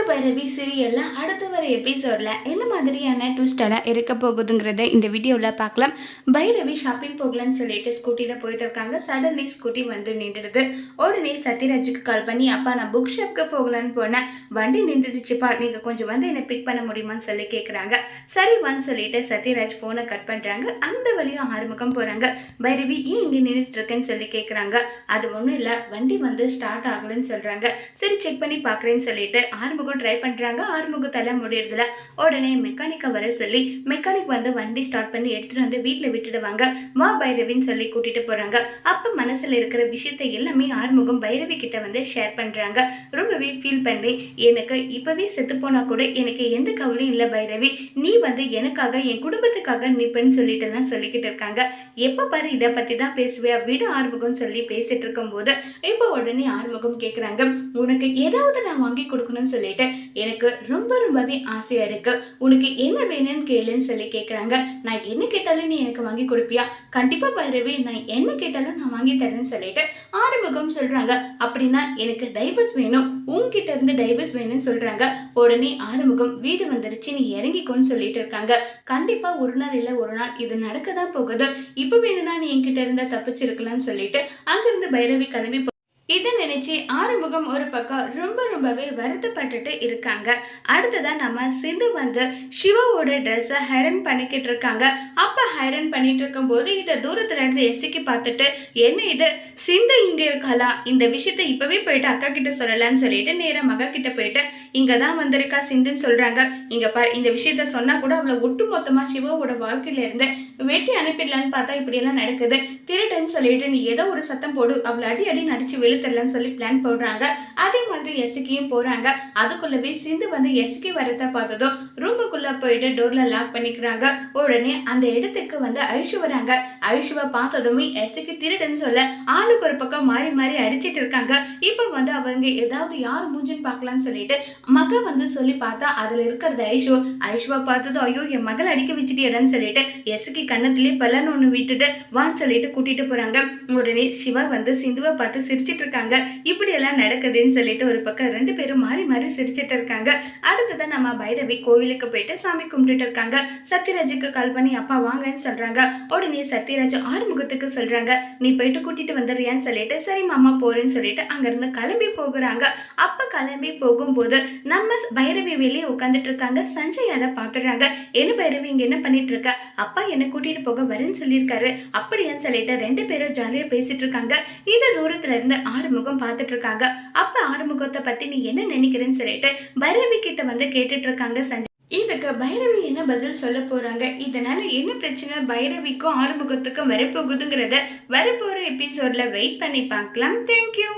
பைரவி சீரியல்ல அடுத்து வர எபிசோட்ல என்ன மாதிரியான ட்விஸ்ட் எல்லாம் இருக்க போகுதுங்கிறத இந்த வீடியோவில் பார்க்கலாம். பைரவி ஷாப்பிங் போகலான்னு சொல்லிட்டு ஸ்கூட்டியில் போயிட்டு இருக்காங்க. சடன்லி ஸ்கூட்டி வந்து நின்றுடுது. உடனே சத்யராஜுக்கு கால் பண்ணி, அப்பா நான் புக் ஷாப்க்கு போகலான்னு போனேன், வண்டி நின்றுடுச்சுப்பா, நீங்கள் கொஞ்சம் வந்து என்னை பிக் பண்ண முடியுமான்னு சொல்லி கேட்குறாங்க. சரிவான்னு சொல்லிட்டு சத்யராஜ் ஃபோனை கட் பண்ணுறாங்க. அந்த வழியாக ஆறுமுகம் போகிறாங்க. பைரவி ஏன் இங்கே நின்றுட்டு இருக்கேன்னு சொல்லி கேட்குறாங்க. அது ஒன்றும் இல்லை, வண்டி வந்து ஸ்டார்ட் ஆகலன்னு சொல்கிறாங்க. சரி செக் பண்ணி பார்க்குறேன்னு சொல்லிட்டு ஆறுமுகம் ட்ரை பண்ணுறாங்க. ஆறுமுகத்தால முடியறதில்ல. உடனே மெக்கானிக்கை வர சொல்லி மெக்கானிக் வந்து வண்டி ஸ்டார்ட் பண்ணி எடுத்துட்டு வந்து வீட்டில் விட்டுடுவாங்க. வா பைரவின்னு சொல்லி கூட்டிட்டு போறாங்க. அப்போ மனசுல இருக்கிற விஷயத்தை எல்லாமே ஆறுமுகம் பைரவி கிட்ட வந்து ஷேர் பண்றாங்க. ரொம்பவே ஃபீல் பண்ணி, எனக்கு இப்பவே செத்து போனா கூட எனக்கு எந்த கவலையும் இல்லை பைரவி, நீ வந்து எனக்காக என் குடும்பத்துக்காக நிப்பன்னு சொல்லிட்டு எல்லாம் சொல்லிக்கிட்டு இருக்காங்க. எப்ப பாரு இதை பத்தி தான் பேசுவியா, விடு ஆறுமுகம் சொல்லி பேசிட்டு இருக்கும் போது இப்போ உடனே ஆறுமுகம் கேட்குறாங்க, உனக்கு ஏதாவது நான் வாங்கி கொடுக்கணும்னு சொல்லிட்டு எனக்கு ரொம்பவே ஆசையா இருக்கு, உனக்கு என்ன வேணும்னு கேளுன்னு சொல்லி கேட்குறாங்க. நான் என்ன கேட்டாலும் நீ எனக்கு வாங்கி கொடுப்பியா? கண்டிப்பா பைரவி, நான் என்ன கேட்டாலும் நான் வாங்கி தரேன்னு சொல்லிட்டு ஆறுமுகம் சொல்றாங்க. அப்படின்னா எனக்கு டைவர்ஸ் வேணும், உன்கிட்ட இருந்து டைவர்ஸ் வேணும்னு சொல்றாங்க. உடனே ஆறுமுகம் வீடு வந்துருச்சு, நீ இறங்கிக்கோன்னு சொல்லிட்டு இருக்காங்க. கண்டிப்பா ஒரு நாள் இல்ல ஒரு நாள் இது நடக்கதான் போகுது, இப்ப வேணும்னா நீ என்கிட்ட இருந்தா தப்பிச்சிருக்கலாம்னு சொல்லிட்டு அங்கிருந்து பைரவி கிளம்பி இதை நினைச்சு ஆறுமுகம் ஒரு பக்கம் ரொம்பவே வருத்தப்பட்டுட்டு இருக்காங்க. அடுத்ததான் நம்ம சிந்து வந்து சிவாவோட ட்ரெஸ்ஸை ஹைரன் பண்ணிக்கிட்டு இருக்காங்க. அப்ப ஹைரன் பண்ணிட்டு இருக்கும் போது இதை தூரத்துல இருந்து எசிக்கி பார்த்துட்டு, என்ன இது சிந்து இங்க இருக்கலாம், இந்த விஷயத்த இப்பவே போயிட்டு அக்கா கிட்ட சொல்லலாம்னு சொல்லிட்டு நேரம் மகா கிட்ட போயிட்டு, இங்கதான் வந்திருக்கா சிந்துன்னு சொல்றாங்க. இங்க பாரு, இந்த விஷயத்த சொன்னா கூட அவளை ஒட்டு மொத்தமா சிவாவோட வாழ்க்கையில இருந்து வெட்டி அனுப்பிடலான்னு பார்த்தா இப்படி எல்லாம் நடக்குது, திருட்டுன்னு சொல்லிட்டு நீ ஏதோ ஒரு சத்தம் போடு, அவளை அடி நடிச்சு வெளுத்தரலன்னு சொல்லி பிளான் போடுறாங்க. அதே மாதிரி எஸ்கியும் போறாங்க. அதுக்குள்ளவே சிந்து வந்து எஸ்கி வரத பார்த்ததும் ரூமுக்குள்ள போயிட்டு டோர்ல லாக் பண்ணிக்கிறாங்க. உடனே அந்த இடத்துக்கு வந்து ஐஷு வராங்க. ஐஷுவை பார்த்ததுமே எஸ்கி திருடுன்னு சொல்ல ஆளுக்கு ஒரு பக்கம் மாறி அடிச்சிட்டு இருக்காங்க. இப்போ வந்து அவங்க ஏதாவது யார் மூஞ்சின்னு பார்க்கலாம்னு சொல்லிட்டு மக வந்து சொல்லி பார்த்தா அதுல இருக்கிறது ஐஷு. ஐஷுவை பார்த்ததும் ஐயோ என் மகள் அடிக்க வச்சுட்டியடான்னு சொல்லிட்டு எஸ்கி கண்ணத்திலேயே பலன்னு ஒன்று விட்டுட்டு வான்னு சொல்லிட்டு கூட்டிட்டு போறாங்க. உடனே சிவா வந்து சிந்துவை பார்த்து சிரிச்சிட்டு இருக்காங்க. இப்படி எல்லாம் நடக்குதுன்னு சொல்லிட்டு ஒரு பக்கம் ரெண்டு பேரும் மாறி சிரிச்சிட்டு இருக்காங்க. அடுத்ததான் நம்ம பைரவி கோவிலுக்கு போயிட்டு சாமி கும்பிட்டுட்டு இருக்காங்க. சத்யராஜுக்கு கால் பண்ணி அப்பா வாங்கன்னு சொல்றாங்க. உடனே சத்யராஜ் ஆறுமுகத்துக்கு சொல்றாங்க, நீ போயிட்டு கூட்டிட்டு வந்துடுறியான்னு சொல்லிட்டு சரி மாமா போறேன்னு சொல்லிட்டு அங்க இருந்து கிளம்பி போகிறாங்க. அப்ப கிளம்பி போகும்போது நம்ம பைரவி வெளியே உட்காந்துட்டு இருக்காங்க. சஞ்சய் அதை பாத்துறாங்க. என்ன பைரவி இங்க என்ன பண்ணிட்டு இருக்க, அப்பா என்ன கூட்டிட்டு போக வரேன்னு சொல்லியிருக்காரு அப்படியான்னு சொல்லிட்டு ரெண்டு பேரும் ஜாலியா பேசிட்டு இருக்காங்க. இந்த தூரத்துல இருந்து ஆறுமுகம் பார்த்துட்டு இருக்காங்க. அப்ப ஆறுமுகத்தை பத்தி நீ என்ன நினைக்கிறேன்னு சொல்லிட்டு பைரவி கிட்ட வந்து கேட்டுட்டு இருக்காங்க சஞ்சய். இதுக்கு பைரவி என்ன பதில் சொல்ல போறாங்க, இதனால என்ன பிரச்சனை பைரவிக்கும் ஆறுமுகத்துக்கும் வரப்போகுதுங்கிறத வரப்போற எபிசோட்ல வெயிட் பண்ணி பார்க்கலாம். தேங்க்யூ.